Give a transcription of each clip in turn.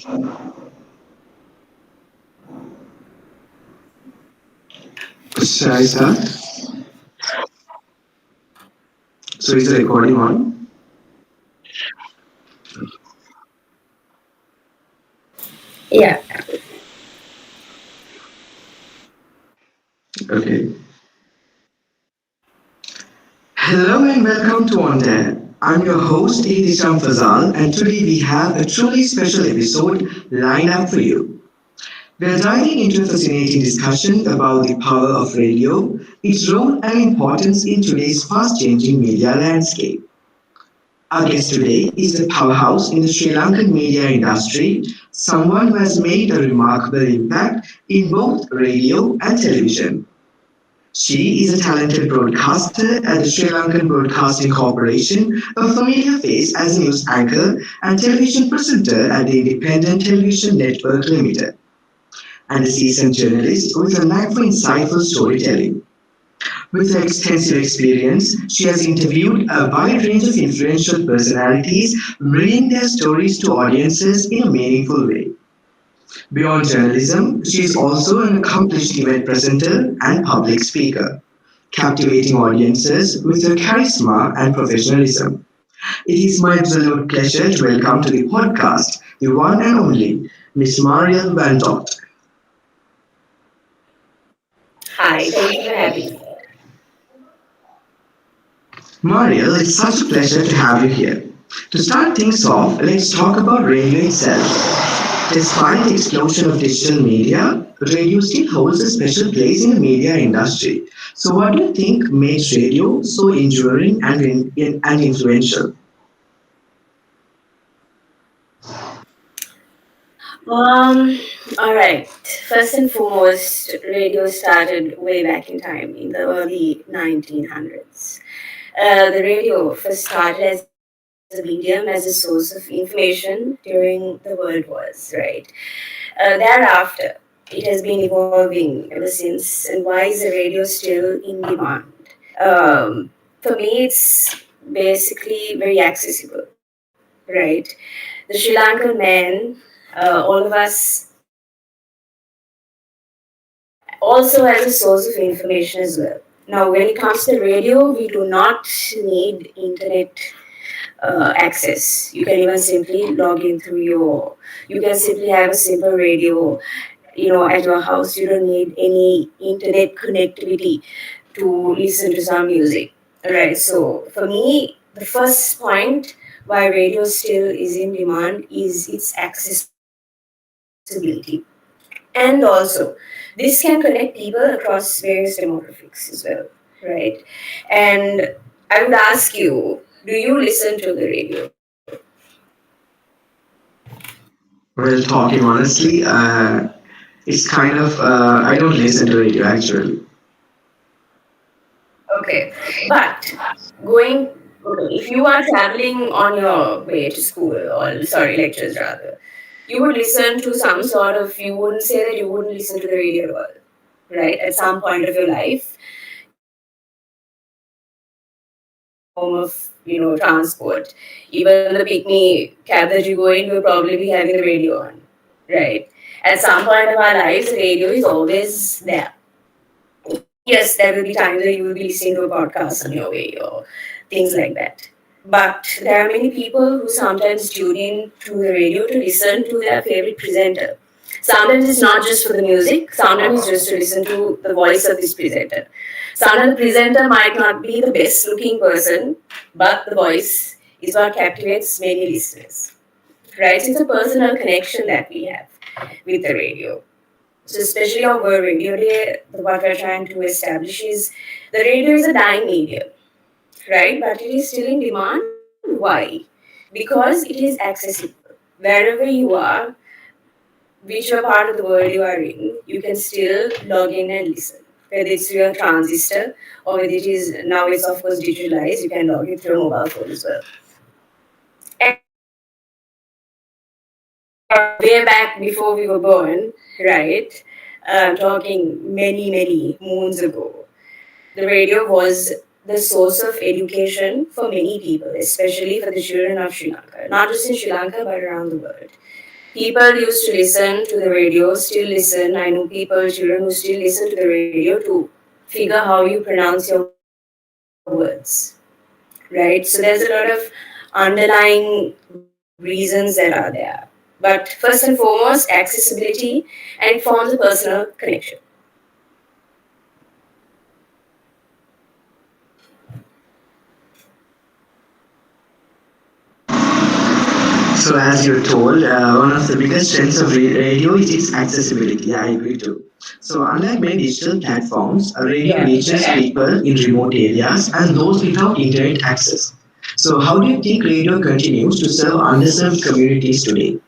Shall I start? So is the recording on? Yeah. Okay. Hello and welcome to On Dare. I'm your host Ihtisam Fazal, and today we have a truly special episode lined up for you. We are diving into a fascinating discussion about the power of radio, its role and importance in today's fast-changing media landscape. Our guest today is a powerhouse in the Sri Lankan media industry, someone who has made a remarkable impact in both radio and television. She is a talented broadcaster at the Sri Lankan Broadcasting Corporation, a familiar face as a news anchor and television presenter at the Independent Television Network Limited, and a seasoned journalist with a knack for insightful storytelling. With her extensive experience, she has interviewed a wide range of influential personalities, bringing their stories to audiences in a meaningful way. Beyond journalism, she is also an accomplished event presenter and public speaker, captivating audiences with her charisma and professionalism. It is my absolute pleasure to welcome to the podcast the one and only Miss Mariella Vandort. Hi, thank you for having me. Mariel, it's such a pleasure to have you here. To start things off, let's talk about radio itself. Despite the explosion of digital media, radio still holds a special place in the media industry. So, what do you think makes radio so enduring and influential? Um, all right. First and foremost, radio started way back in time in the early 1900s. The radio first started as a medium, as a source of information during the World Wars, right? Thereafter, it has been evolving ever since. And why is the radio still in demand? For me, it's basically very accessible, right? The Sri Lankan man, all of us, also as a source of information as well. Now, when it comes to radio, we do not need internet access. You can even simply log in through you can simply have a simple radio, at your house. You don't need any internet connectivity to listen to some music. Right. So for me, the first point why radio still is in demand is its accessibility. And also, this can connect people across various demographics as well, right? And I would ask you, do you listen to the radio? Well, talking honestly, it's kind of, I don't listen to radio actually. Okay, but going, okay, if you are traveling on your way to school, or sorry, lectures rather, you would listen to some sort of, you wouldn't say that you wouldn't listen to the radio at all, right? At some point of your life, form of, transport. Even the picnic cab that you go in will probably be having the radio on, right? At some point of our lives, the radio is always there. Yes, there will be times where you will be listening to a podcast on your way or things like that. But there are many people who sometimes tune in to the radio to listen to their favorite presenter. Sometimes it's not just for the music, sometimes it's just to listen to the voice of this presenter. Sometimes the presenter might not be the best looking person, but the voice is what captivates many listeners. Right? So it's a personal connection that we have with the radio. So especially on World Radio Day, what we're trying to establish is the radio is a dying medium, right? But it is still in demand. Why? Because it is accessible. Wherever you are, whichever part of the world you are in, you can still log in and listen. Whether it's through a transistor or whether it is now it's of course digitalized, you can log in through a mobile phone as well. Way back before we were born, right? Talking many moons ago, the radio was the source of education for many people, especially for the children of Sri Lanka. Not just in Sri Lanka, but around the world. People used to listen to the radio, still listen. I know people, children who still listen to the radio to figure how you pronounce your words, right? So there's a lot of underlying reasons that are there. But first and foremost, accessibility, and it forms a personal connection. So, as you're told, one of the biggest strengths of radio is its accessibility. I agree too. So, unlike many digital platforms, a radio reaches people in remote areas and those without internet access. So, how do you think radio continues to serve underserved communities today?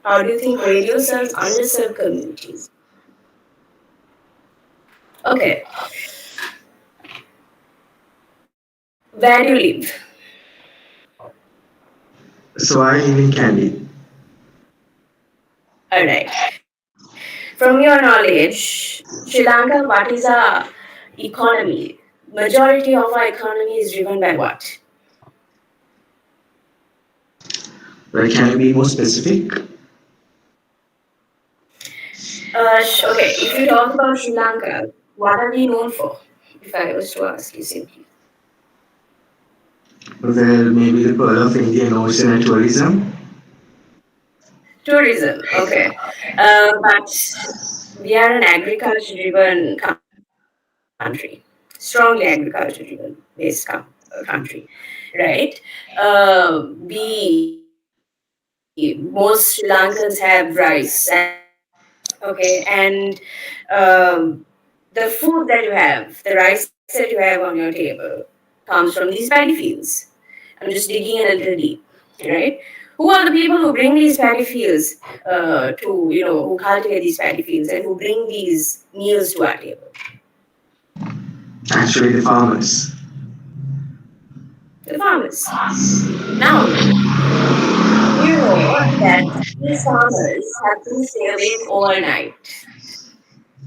How do you think radio serves underserved communities? Okay, where do you live? So, I live in Candy. Alright. From your knowledge, Sri Lanka, what is our economy? Majority of our economy is driven by what? Like, can you be more specific? Okay, if you talk about Sri Lanka, what are we known for? If I was to ask you simply. Well, maybe the pearl of Indian Ocean and tourism. Tourism, okay. But we are an agriculture driven country, strongly agriculture driven based country, right? We, most Sri Lankans have rice as a food, okay? And the food that you have, the rice that you have on your table, comes from these paddy fields. I'm just digging in a little deep, right? Who are the people who bring these paddy fields who cultivate these paddy fields and who bring these meals to our table? Actually, the farmers. The farmers. Now, you know that these farmers have to stay awake all night.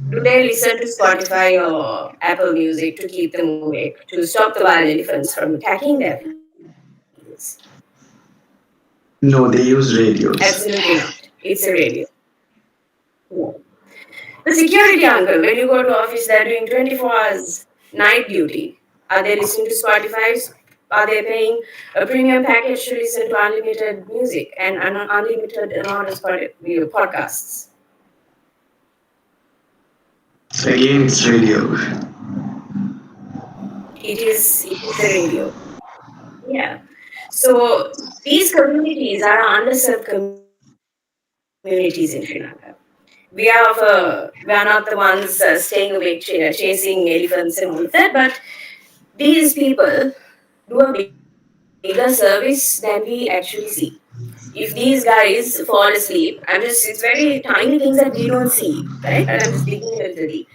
Do they listen to Spotify or Apple Music to keep them awake, to stop the wild elephants from attacking their fields? No, they use radios. Absolutely not. It's a radio. No. The security uncle, when you go to office, they're doing 24 hours night duty. Are they listening to Spotify? Are they paying a premium package to listen to unlimited music and an unlimited amount of podcasts? Again, it's radio. It is the radio. Yeah. So these communities are underserved communities in Sri Lanka. We are not the ones staying awake chasing elephants and all of that, but these people do a bigger service than we actually see. If these guys fall asleep, it's very tiny things that we don't see, right? But I'm just digging a little deep.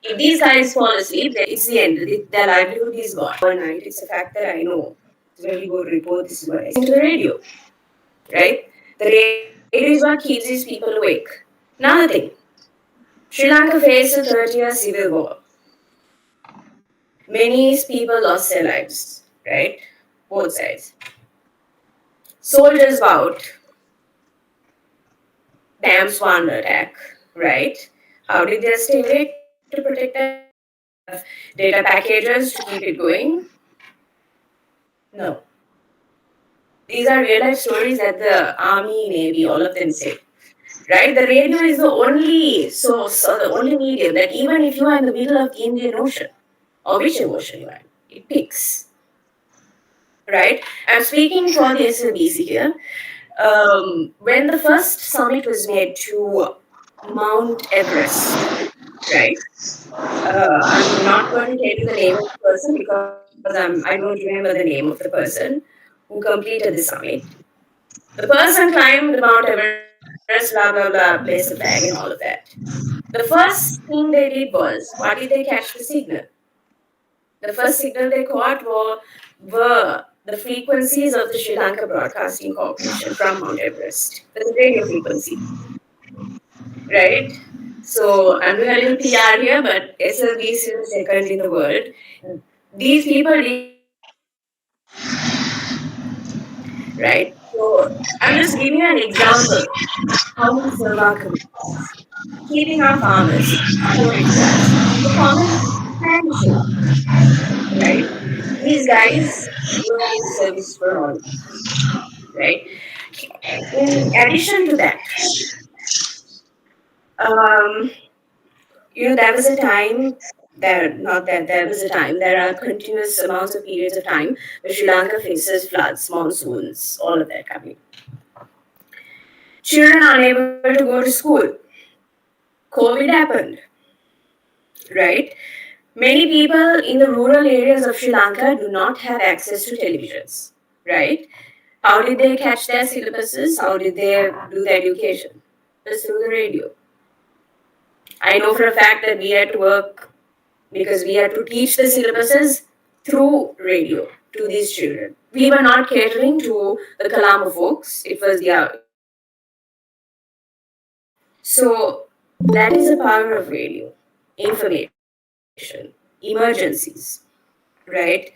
If these guys fall asleep, it's the end. Their livelihood is gone overnight. It's a fact that I know. It's when we go to report, this is what I see. To the radio, right? The radio is what keeps these people awake. Another thing, Sri Lanka faced a 30-year civil war. Many people lost their lives, right? Both sides. Soldiers vowed, dams were under attack, right? How did they stay awake to protect that? Did they have data packages to keep it going? No. These are real life stories that the army, navy, all of them say. Right? The radio is the only source or the only medium that even if you are in the middle of the Indian Ocean or whichever ocean you are, it picks. Right? I'm speaking for the SLBC here. When the first summit was made to Mount Everest, right? I'm not going to tell you the name of the person because I don't remember the name of the person who completed the summit. The person climbed Mount Everest, blah blah blah, placed the flag and all of that. The first thing they did was, what did they catch the signal? The first signal they caught were the frequencies of the Sri Lanka Broadcasting Corporation from Mount Everest, the radio frequency, right? So I'm doing a little PR here, but SLB is still the second in the world. These people didn't have access to televisions, right? So I'm just giving you an example how we serve our communities, keeping our farmers, our patriarchs. The farmer is essential, right? These guys were in service for all of us, right? In addition to that, um, there was a time not that there was a time, there are continuous amounts of periods of time where Sri Lanka faces floods, monsoons, all of that coming. Children are unable to go to school. COVID happened, right? Many people in the rural areas of Sri Lanka do not have access to televisions, right? How did they catch their syllabuses? How did they do the education? It was through the radio. I know for a fact that we had to work because we had to teach the syllabuses through radio to these children. We were not catering to the Kalama folks, it was the outreach. So that is the power of radio, information, emergencies, right?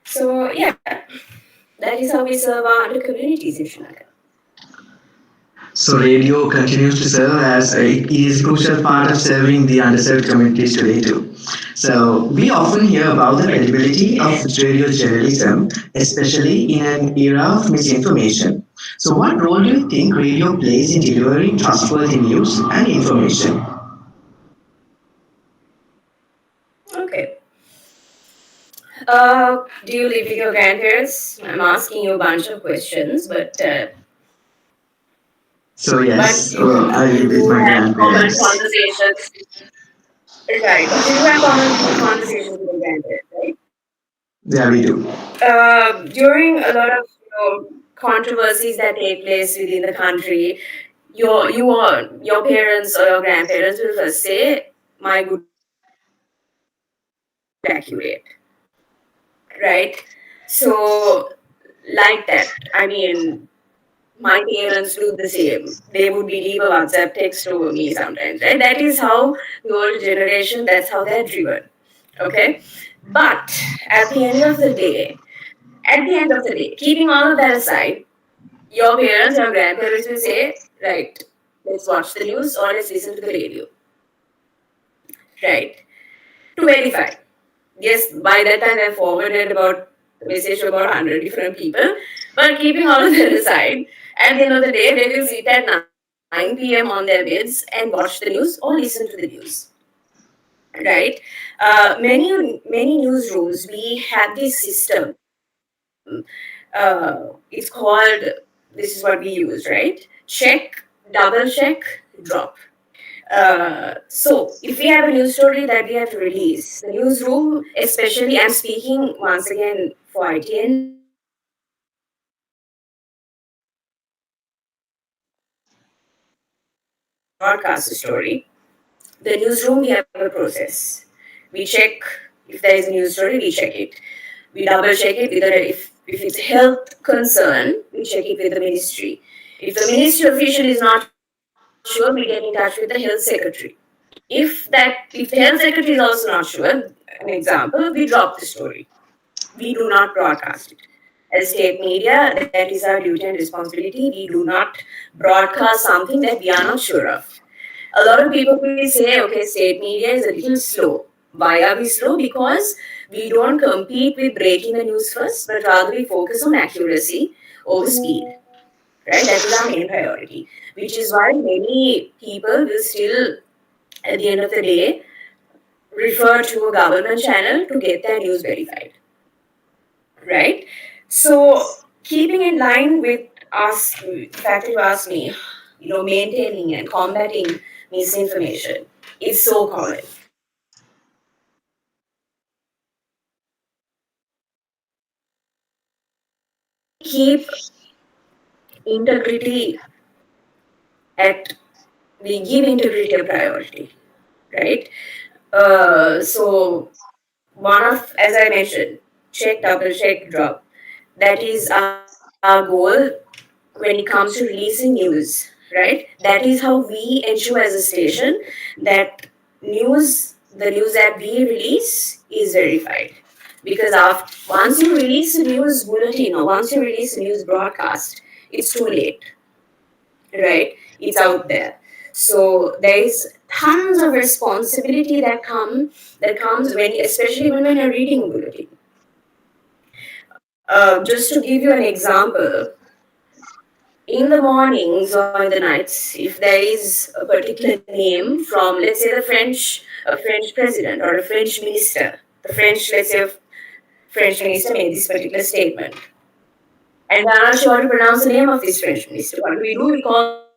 So yeah, that is how we serve our under communities in Sri Lanka. So radio continues to serve as it is a crucial part of serving the underserved communities today too. So we often hear about the credibility of radio journalism, especially in an era of misinformation. So what role do you think radio plays in delivering trustworthy news and information? Okay. Do you live with your grandparents? I'm asking you a bunch of questions, So but yes, I live with you my have common grandparents. conversations, right? So you have common conversations with your grandparents, right? Yeah, we do. During a lot of controversies that take place within the country, your parents or your grandparents will first say, "My good accurate," right? So like that. I mean, my parents do the same. They would leave a WhatsApp text over me sometimes, right? That is how the old generation, that's how they're driven. Okay? But at the end of the day, keeping all of that aside, your parents, your grandparents will say, right, let's watch the news or let's listen to the radio, right? To verify. Yes, by that time I forwarded about the message to about 100 different people. But keeping all of that aside, at the end of the day, they will sit at 9 p.m. on their beds and watch the news or listen to the news. Right? Many newsrooms, we have this system. It's called, this is what we use, right? Check, double check, drop. So, if we have a news story that we have to release, the newsroom, especially, I'm speaking once again for ITN, broadcast a story. The newsroom, we have a process. We check if there is a news story, we check it. We double check it with if it's a health concern, we check it with the ministry. If the ministry official is not sure, we get in touch with the health secretary. If the health secretary is also not sure, an example, we drop the story. We do not broadcast it. As state media, that is our duty and responsibility. We do not broadcast something that we are not sure of. A lot of people will say, okay, state media is a little slow. Why are we slow? Because we don't compete with breaking the news first, but rather we focus on accuracy over speed. Right? That is our main priority. Which is why many people will still, at the end of the day, refer to a government channel to get their news verified. Right? So, keeping in line with the fact that you asked me, maintaining and combating misinformation is so common. We keep integrity at, we give integrity a priority, right? So, one of, as I mentioned, check, double check, drop. That is our goal when it comes to releasing news, right? right? That is how we ensure as a station that the news that we release is verified. Because once you release a news bulletin or once you release a news broadcast, it's too late, right? It's out there. So there is tons of responsibility that comes when, especially when you're reading a bulletin. Just to give you an example, in the mornings or in the nights, if there is a particular name from, let's say, a French president or a French minister, let's say, a French minister made this particular statement, and we're not sure to pronounce the name of this French minister. What do? We call the translator.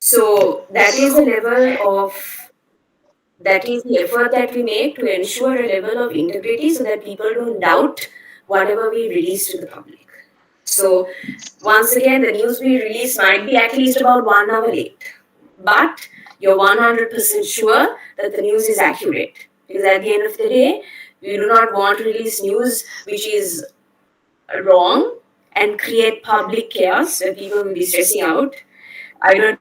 So that is the effort that we make to ensure a level of integrity so that people don't doubt whatever we release to the public. So, once again, the news we release might be at least about 1 hour late, but you're 100% sure that the news is accurate. Because at the end of the day, we do not want to release news which is wrong and create public chaos where people will be stressing out. I don't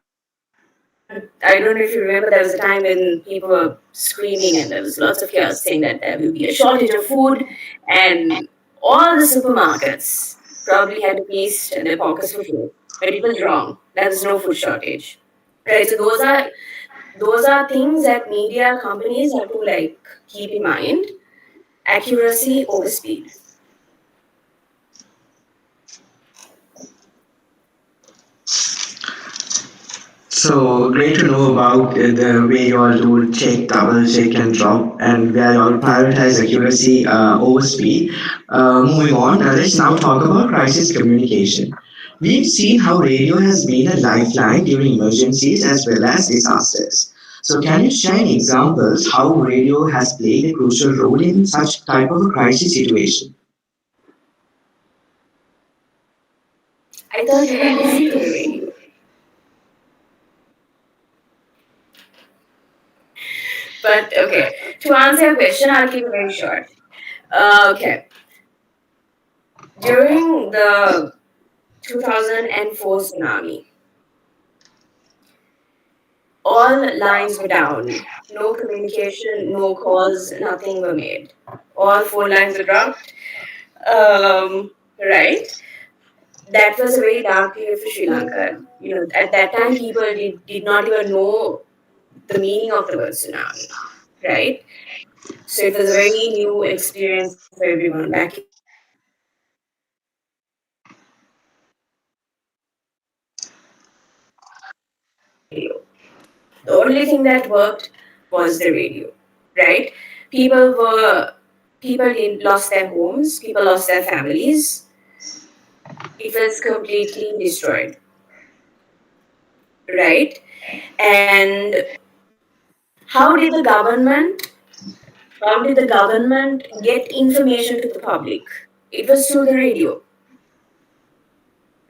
know if you remember, there was a time when people were screaming and there was lots of chaos saying that there will be a shortage of food, and all the supermarkets probably had to feast their pockets for food. But it was wrong. There was no food shortage. Right. So those are things that media companies have to like keep in mind. Accuracy over speed. So great to know about the way you all do check, double check, and drop, and where you all prioritize accuracy over speed. Moving on, let's now talk about crisis communication. We've seen how radio has been a lifeline during emergencies as well as disasters. So, can you share any examples how radio has played a crucial role in such type of a crisis situation? I thought you don't listen to the radio. But okay, to answer your question, I'll keep it very short. Okay, during the 2004 tsunami, all lines were down. No communication, no calls, nothing were made. All phone lines were dropped. Right? That was a very dark period for Sri Lanka. At that time, people did not even know the meaning of the word tsunami. Right? So it was a very new experience for everyone back in those days. So radio. The only thing that worked was the radio, right? People were lost their homes, people lost their families. It was completely destroyed, right? And how did the government get information to the public? It was through the radio,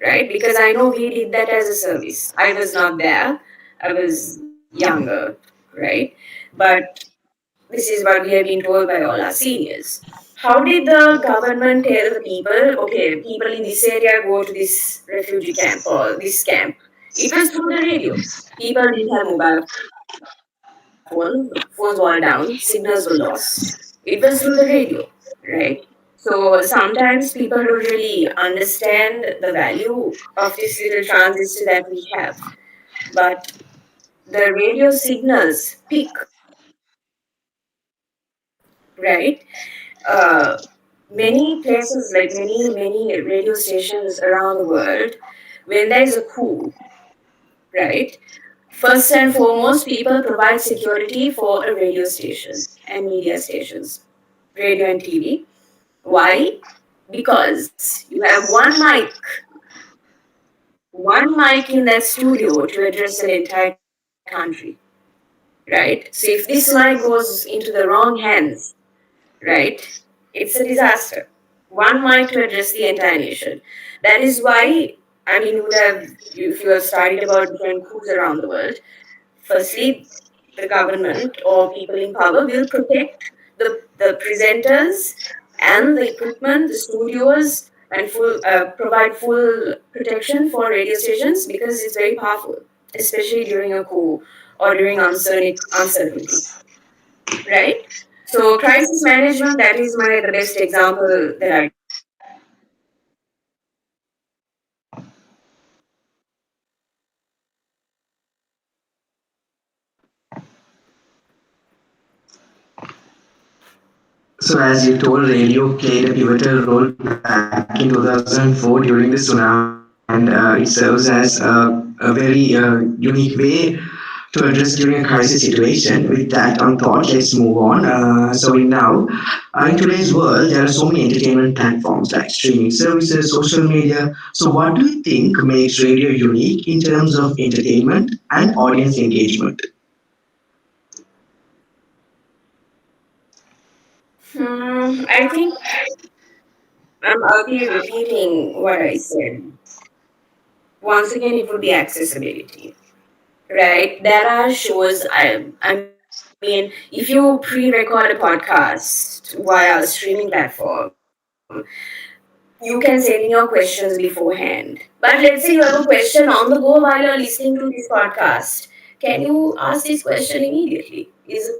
right? Because I know we did that as a service. I was not there. I was younger, right? But this is what we have been told by all our seniors. How did the government tell the people, okay, people in this area go to this refugee camp or this camp? It was through the radio. People didn't have mobile phones were all down, signals were lost. It was through the radio, right? So sometimes people don't really understand the value of this little transistor that we have. But the radio signals pick, right? Many places, like many radio stations around the world, when there is a coup, right? First and foremost, people provide security for a radio station and media stations, radio and TV. Why? Because you have one mic in that studio to address an entire country, right? So if this mic goes into the wrong hands, right, it's a disaster. One mic to address the entire nation. That is why, I mean, if you have studied about different coups around the world, firstly, the government or people in power will protect the presenters and the equipment, the studios, and provide full protection for radio stations because it's very powerful, especially during a coup or during uncertainty, right? So crisis management, that is the best example that I can give. So, as you told, radio played a pivotal role back in 2004 during the tsunami, and it serves as a very unique way to address during a crisis situation. With that on thought, let's move on. In today's world, there are so many entertainment platforms like streaming services, social media. So, what do you think makes radio unique in terms of entertainment and audience engagement? I think I'll be repeating what I said. Once again, it would be accessibility, right? There are shows, I mean, if you pre-record a podcast via a streaming platform, you can send in your questions beforehand. But let's say you have a question on the go while you're listening to this podcast. Can you ask this question immediately? Is the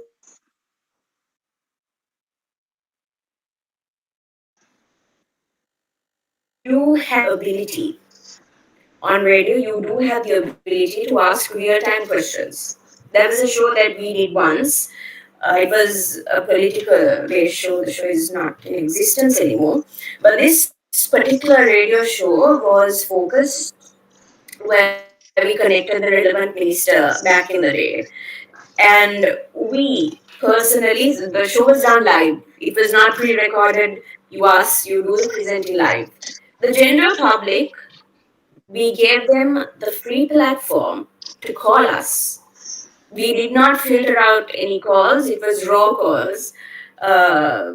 question answered immediately? So you have ability on radio, you do have the ability to ask real-time questions. There was a show that we did once. It was a political-based show. The show is not in existence anymore. But this particular radio show was focused where we connected the relevant minister back in the day. And we personally, the show was done live. It was not pre-recorded. You do the presenting live. The general public, we gave them the free platform to call us. We did not filter out any calls, it was raw calls. Uh,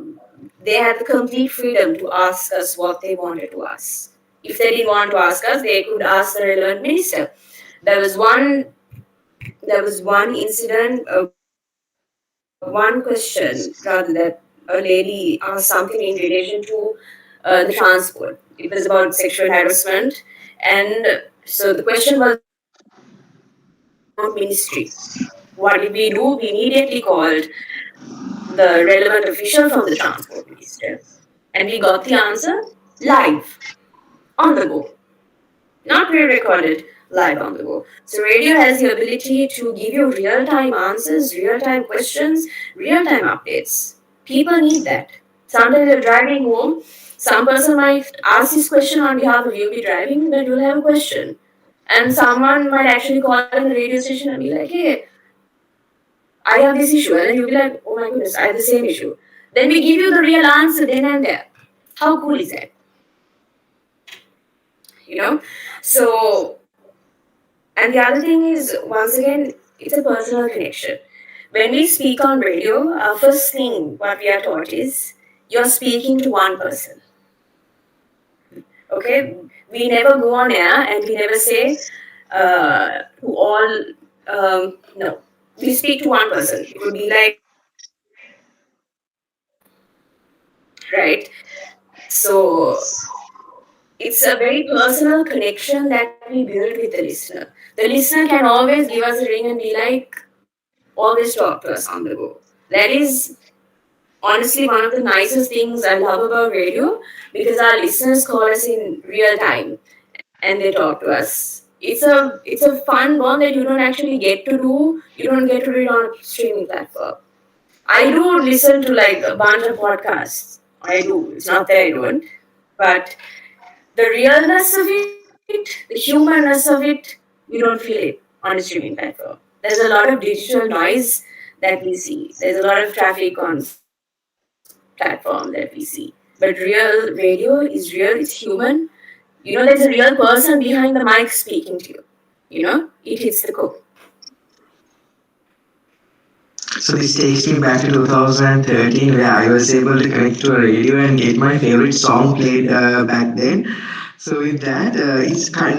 they had the complete freedom to ask us what they wanted to ask. If they didn't want to ask us, they could ask the relevant minister. There was one incident, one question rather, that a lady asked something in relation to the transport. It was about sexual harassment, and so the question was about ministry. What did we do? We immediately called the relevant official from the transport minister, and we got the answer live on the go, not pre-recorded, live on the go. So radio has the ability to give you real-time answers, real-time questions, real-time updates. People need that. Sometimes you're driving home, some person might ask this question on behalf of you. You'll be driving, but you'll have a question. And someone might actually call in the radio station and be like, hey, I have this issue. And then you'll be like, oh my goodness, I have the same issue. Then we give you the real answer then and there. How cool is that? You know? So, and the other thing is, once again, it's a personal connection. When we speak on radio, our first thing what we are taught is you're speaking to one person. Okay? We never go on air and we never say to all, no. We speak to one person. It would be like, right? So it's a very personal connection that we build with the listener. The listener can always give us a ring and be like, always talk to us on the go. That is honestly one of the nicest things I love about radio, because our listeners call us in real time and they talk to us. It's a fun one that you don't actually get to do. You don't get to do it on a streaming platform. I do listen to like a bunch of podcasts. I do. It's not that I don't. But the realness of it, the humanness of it, you don't feel it on a streaming platform. There's a lot of digital noise that we see. There's a lot of traffic on platform that we see. But real radio is real, it's human. There's a real person behind the mic speaking to you. It hits the core. So this takes me back to 2013, where I was able to connect to a radio and get my favorite song played back then. So with that,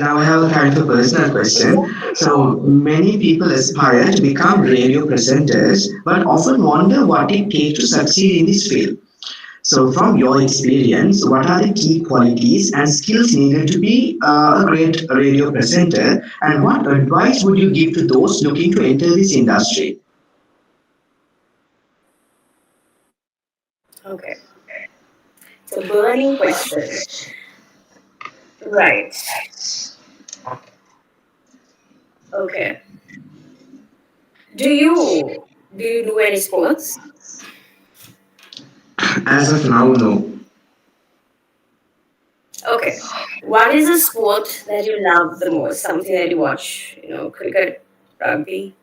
now I have a kind of a personal question. So many people aspire to become radio presenters, but often wonder what it takes to succeed in this field. So, from your experience, what are the key qualities and skills needed to be a great radio presenter, and what advice would you give to those looking to enter this industry? Okay. It's a burning question. Right. Okay. Do you do any sports? As of now, no. Okay. What is a sport that you love the most? Something that you watch, cricket, rugby?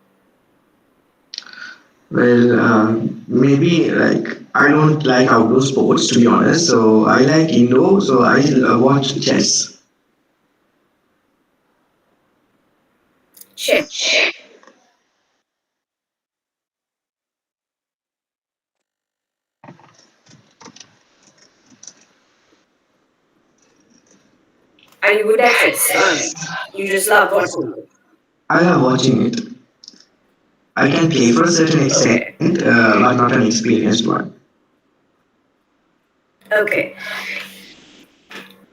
Well, maybe like I don't like outdoor sports to be honest. So I like indoor. So I watch chess. Chess. Are you good at chess? You just love watching it. I love watching it. I can play for a certain extent, Okay. but not an experienced one. Okay.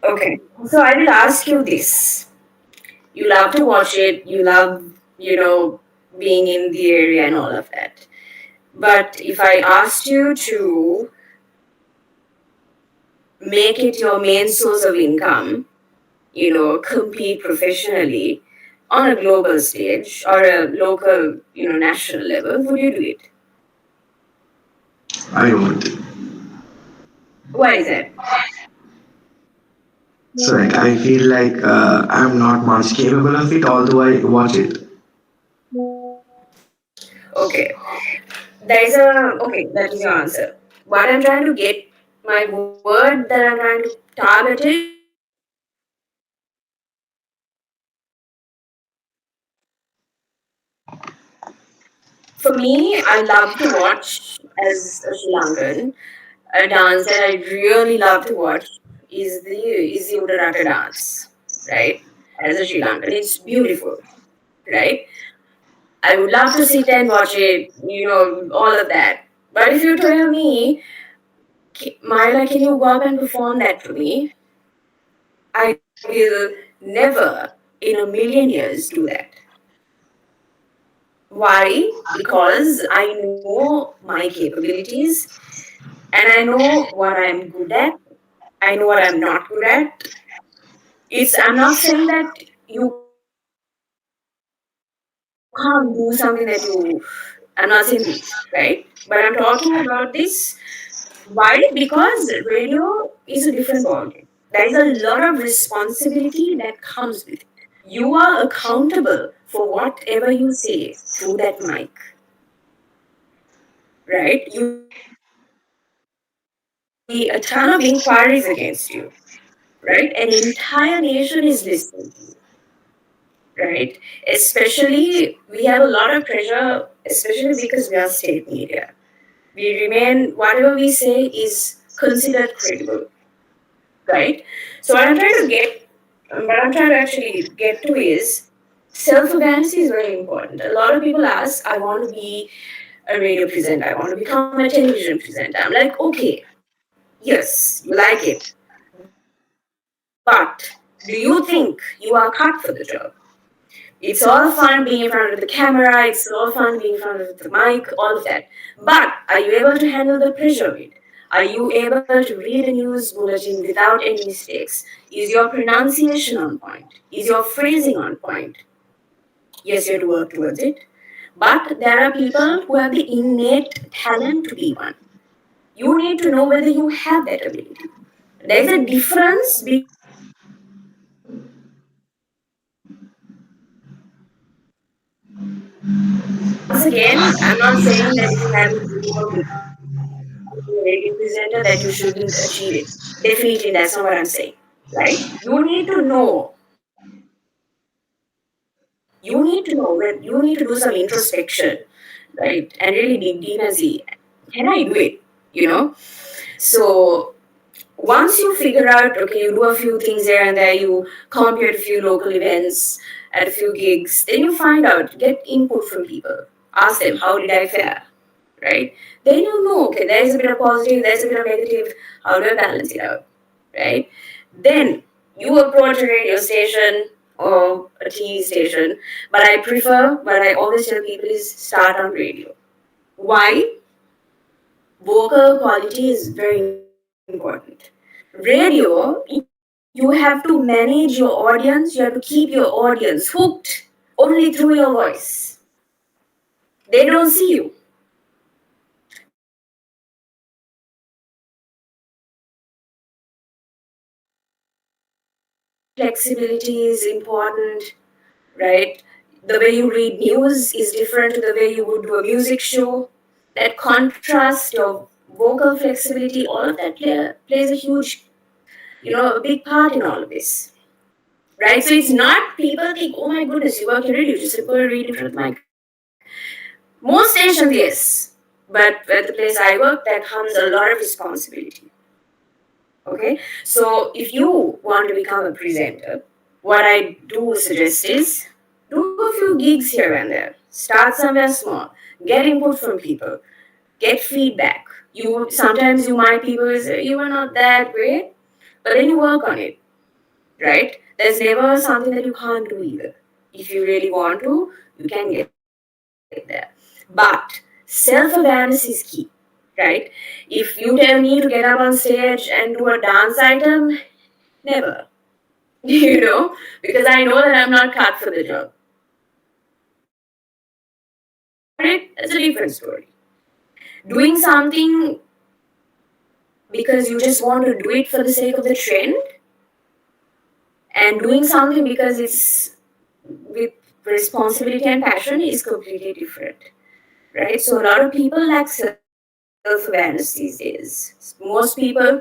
Okay. So I will ask you this. You love to watch it, you love, being in the area and all of that. But if I asked you to make it your main source of income, compete professionally on a global stage or a local, national level, would you do it? I don't. Why is that? So like I feel like I'm not much capable of it, although I watch it. Okay. There is a, okay, that is your answer. What I'm trying to get, my word that I'm trying to target is for me, I love to watch as a Sri Lankan. A dance that I really love to watch is the Rotaract dance, right? As a Sri Lankan, it's beautiful, right? I would love to sit and watch it, all of that. But if you tell me, Myla, can you go up and perform that for me? I will never in a million years do that. Why? Because I know my capabilities and I know what I'm good at. I know what I'm not good at. I'm not saying that you can't do something that I'm not saying this, right? But I'm talking about this. Why? Because radio is a different ballgame. There is a lot of responsibility that comes with it. You are accountable for whatever you say through that mic, right? You will be, there will be a ton of inquiries against you, right? An entire nation is listening to you, right? Especially, we have a lot of pressure, especially because we are state media. We remain, whatever we say is considered credible, right? So what I'm trying to actually get to is self-awareness is very important. A lot of people ask, I want to be a radio presenter, I want to become a television presenter. I'm like, okay, yes, you like it. But do you think you are cut for the job? It's all fun being in front of the camera, it's all fun being in front of the mic, all of that. But are you able to handle the pressure of it? Are you able to read a news bulletin without any mistakes? Is your pronunciation on point? Is your phrasing on point? Yes, you have to work towards it. But there are people who have the innate talent to be one. You need to know whether you have that ability. There's a difference between being able to read a news bulletin and being able to read a news bulletin. Once again, I'm not saying that if you have a dream of becoming a radio presenter that you shouldn't achieve it. Definitely, that's not what I'm saying. Right? You need to know whether you have that ability. You need to know when you need to do some introspection, right? And really dig deep and see, can I do it? You know? So once you figure out, okay, you do a few things here and there, you compete at a few local events, at a few gigs, then you find out, get input from people. Ask them, how did I fare? right? Then you know, okay, there's a bit of positive, there's a bit of negative. How do I balance it out, right? Then you approach a radio station or a TV station, but I prefer, what I always tell people is start on radio. Why? Vocal quality is very important. Radio, you have to manage your audience, you have to keep your audience hooked only through your voice. They don't see you. Flexibility is important, right? The way you read news is different to the way you would do a music show. That contrast, your vocal flexibility, all of that plays a huge, a big part in all of this. Right? So it's not people think, oh my goodness, you work in radio, just go and read in front of the mic. Most stations, yes. But at the place I work, that comes a lot of responsibility. Okay? So if you want to become a presenter, what I do suggest is do a few gigs here and there. Start somewhere small. Get input from people. Get feedback. Sometimes you might people say you are not that great, but then you work on it. Right? There's never something that you can't do either. If you really want to, you can get there. But self-awareness is key. Right? If you tell me to get up on stage and do a dance item, never. Because I know that I'm not cut for the job. Right? That's a different story. Doing something because you just want to do it for the sake of the trend, and doing something because it's with responsibility and passion is completely different. Right? So a lot of people lack self-awareness these days. Most people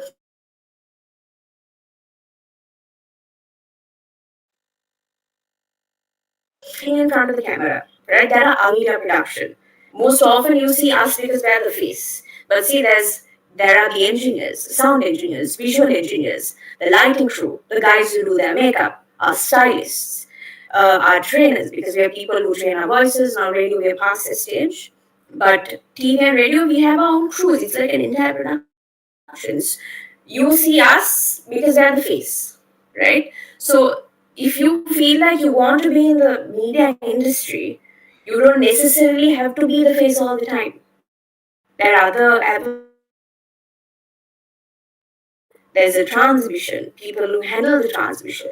in front of the camera, right? That are our media production. Most often you see us because we're the face. But see, there are the engineers, sound engineers, visual engineers, the lighting crew, the guys who do their makeup, our stylists, our trainers, because we have people who train our voices. Now radio, we are past the stage. But TV and radio, we have our own crews. It's like an entire productions. You see us because we are the face, right? So if you feel like you want to be in the media industry, you don't necessarily have to be the face all the time. There are other avenues you can take. There's a transmission, people who handle the transmission,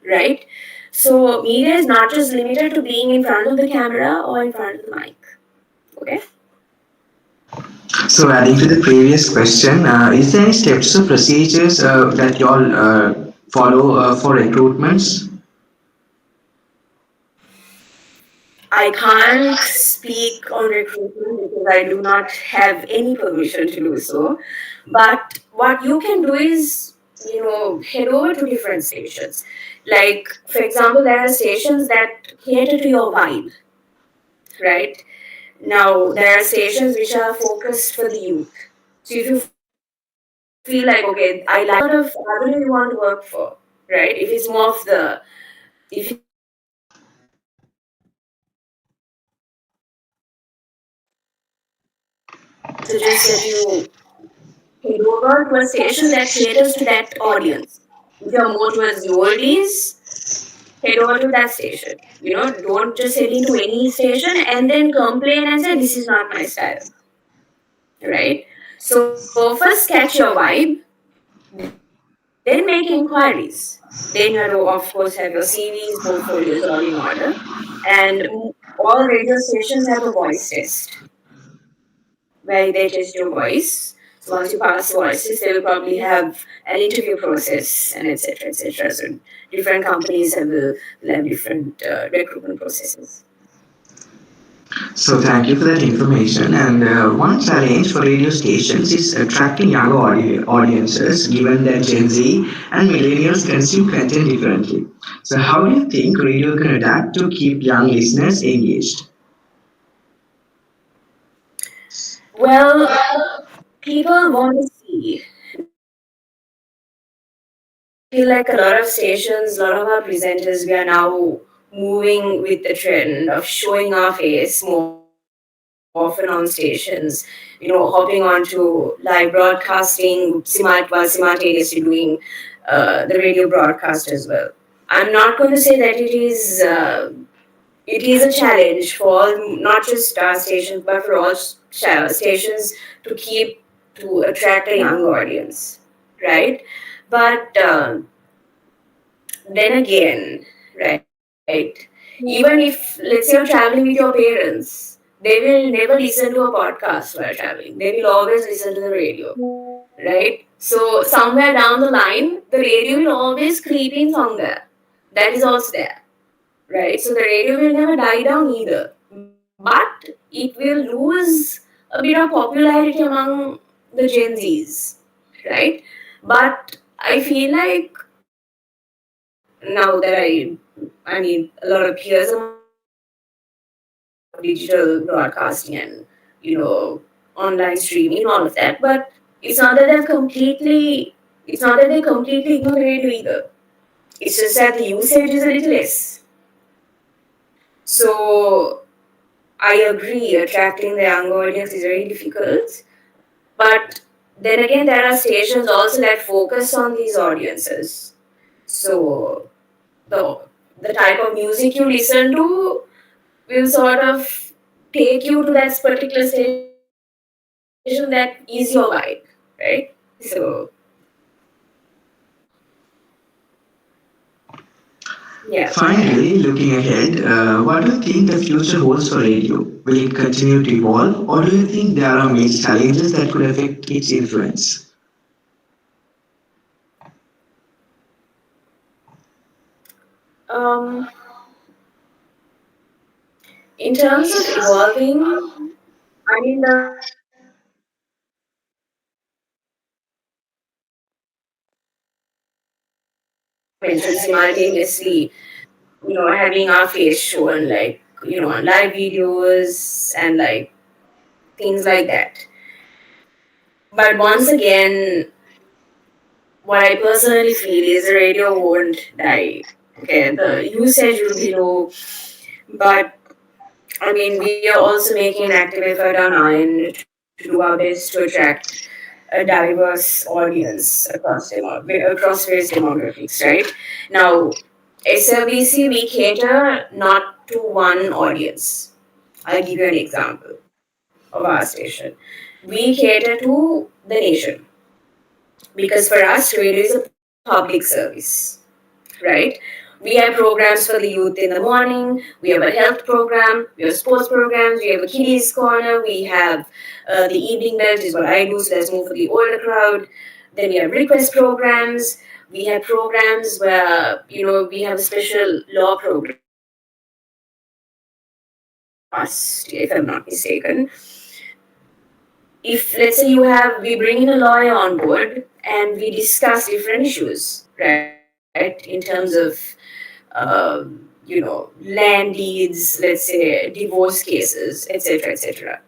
right? So media is not just limited to being in front of the camera or in front of the mic. Okay? So, adding to the previous question, is there any steps or procedures that you all follow for recruitments? I can't speak on recruitment because I do not have any permission to do so. But what you can do is, head over to different stations. Like, for example, there are stations that cater to your vibe, right? Now, there are stations which are focused for the youth. So if you feel like, okay, I like sort of avenue you want to work for, right? If it's more of if you suggest that you head over to a station that caters to that audience. If you're more towards the oldies, head over to that station. Don't just head into any station and then complain and say, this is not my style. Right? So, first catch your vibe, then make inquiries. Then you have to, of course, have your CVs, portfolios all in order. And all radio stations have a voice test where they test your voice. So once you pass the voice test, they will probably have an interview process and etc. etc. So different companies will have different recruitment processes. So thank you for that information. And one challenge for radio stations is attracting younger audiences, given that Gen Z and millennials consume content differently. So how do you think radio can adapt to keep young listeners engaged? Well, people want to see. Now, I feel like a lot of stations, a lot of our presenters, we are now moving with the trend of showing our face more than often on stations, hopping onto live broadcasting while simultaneously doing the radio broadcast as well. I'm not going to say that it is a challenge for all, not just our stations, but for all stations to attract a young audience, right? But then again, right? Even if, let's say, you're traveling with your parents, they will never listen to a podcast while traveling. They will always listen to the radio, right? So somewhere down the line, the radio will always creep in somewhere. That is also there, right? So the radio will never die down either, but it will lose a bit of popularity among the Gen Zs, right? But I feel like now that a lot of peers of mine are talking about digital broadcasting and online streaming and all of that, but it's not that they completely ignore the radio either. It's just that the usage is a little less. So I agree, attracting the young audience is very difficult. But then again, there are stations also that focus on these audiences. So the the type of music you listen to will sort of take you to that particular station that is your vibe, right? So yeah. Finally, looking ahead, what do you think the future holds for radio? Will it continue to evolve, or do you think there are major challenges that could affect its influence? Um, in terms of evolving, the radio will continue to evolve. Like I mentioned, simultaneously, having our face shown, like, on live videos and like things like that. But once again, what I personally feel is the radio won't die. Okay, the usage will be low, but we are also making an active effort on our end to do our best to attract a diverse audience across various demographics, right? Now, SLBC, we cater not to one audience. I'll give you an example of our station. We cater to the nation because for us, radio is a public service, right? We have programs for the youth in the morning, we have a health program, we have sports programs, we have a kiddies corner, we have the evening belt is what I do, so that's more for the older crowd. Then we have request programs, we have programs where, we have a special law program past, if I'm not mistaken. If, let's say, we bring in a lawyer on board and we discuss different issues, right, in terms of land deeds, let's say divorce cases, etc., etc.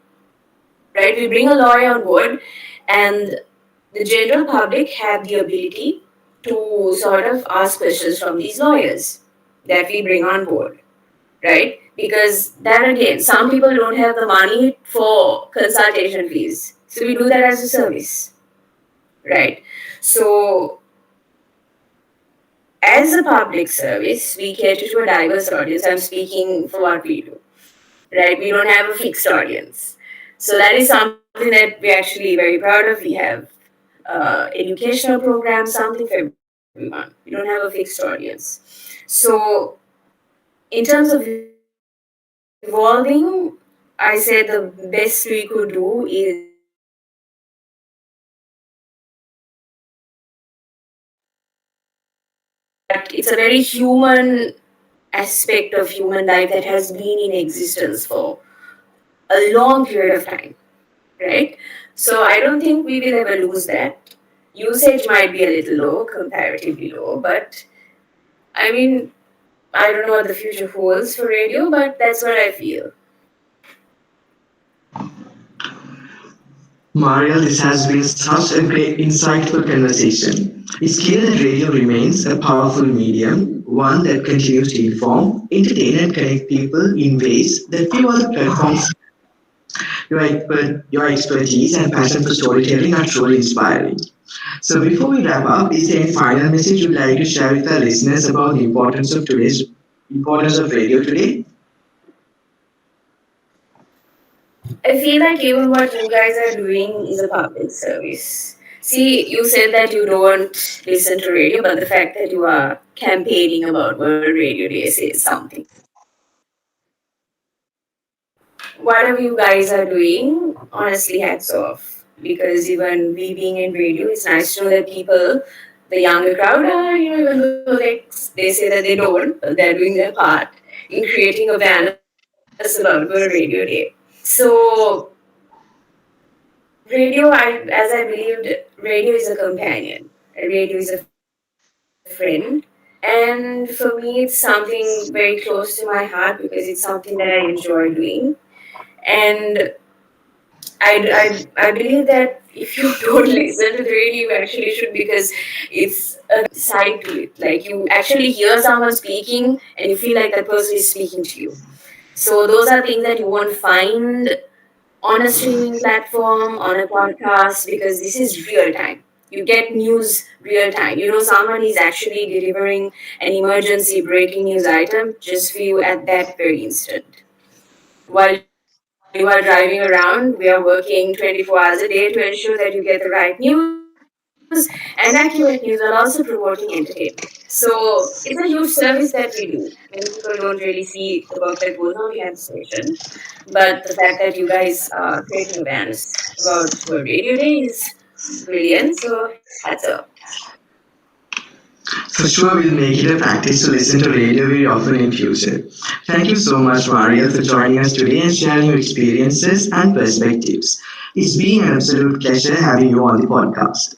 Right? We bring a lawyer on board, and the general public have the ability to sort of ask questions from these lawyers that we bring on board, right? Because that again, some people don't have the money for consultation fees, so we do that as a service, right? So as a public service, we cater to a diverse audience. I'm speaking for what we do, right? We don't have a fixed audience. So that is something that we're actually very proud of. We have educational programs, something for everyone. We don't have a fixed audience. So in terms of evolving, I said the best we could do is attract a diverse audience. But it's a very human aspect of human life that has been in existence for a long period of time, right? So I don't think we will ever lose that. Usage might be a little low, comparatively low, but I mean, I don't know what the future holds for radio, but that's what I feel. Mariel, this has been such a great, insightful conversation. It's clear that radio remains a powerful medium, one that continues to inform, entertain, and connect people in ways that few other platforms Your expertise and passion for storytelling are truly inspiring. So before we wrap up, is there any final message you'd like to share with our listeners about the importance of radio today? I feel like even what you guys are doing is a public service. See, you said that you don't listen to radio, but the fact that you are campaigning about World Radio Day says something. Whatever you guys are doing, honestly, hats off. Because even we being in radio, it's nice to know that people, the younger crowd, are, even though they say that they don't, but they're doing their part in creating awareness about World Radio Day. So, as I believed, radio is a companion. Radio is a friend. And for me, it's something very close to my heart because it's something that I enjoy doing. And I believe that if you don't listen to the radio, you actually should because it's a side to it. Like you actually hear someone speaking and you feel like that person is speaking to you. So those are things that you won't find on a streaming platform, on a podcast, because this is real time. You get news real time. You know, someone is actually delivering an emergency breaking news item just for you at that very instant. While you are driving around, we are working 24 hours a day to ensure that you get the right news and accurate news while also promoting entertainment. So it's a huge service that we do. Many people don't really see the work that goes on behind the station. But the fact that you guys are creating awareness about World Radio Day is brilliant. So hats off. For sure, we'll make it a practice to listen to radio very often in future. Thank you so much, Mariel, for joining us today and sharing your experiences and perspectives. It's been an absolute pleasure having you on the podcast.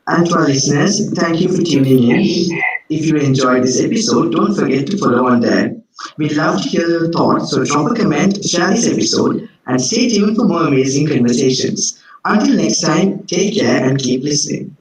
And to our listeners, thank you for tuning in. If you enjoyed this episode, don't forget to follow on there. We'd love to hear your thoughts, so drop a comment, share this episode, and stay tuned for more amazing conversations. Until next time, take care and keep listening.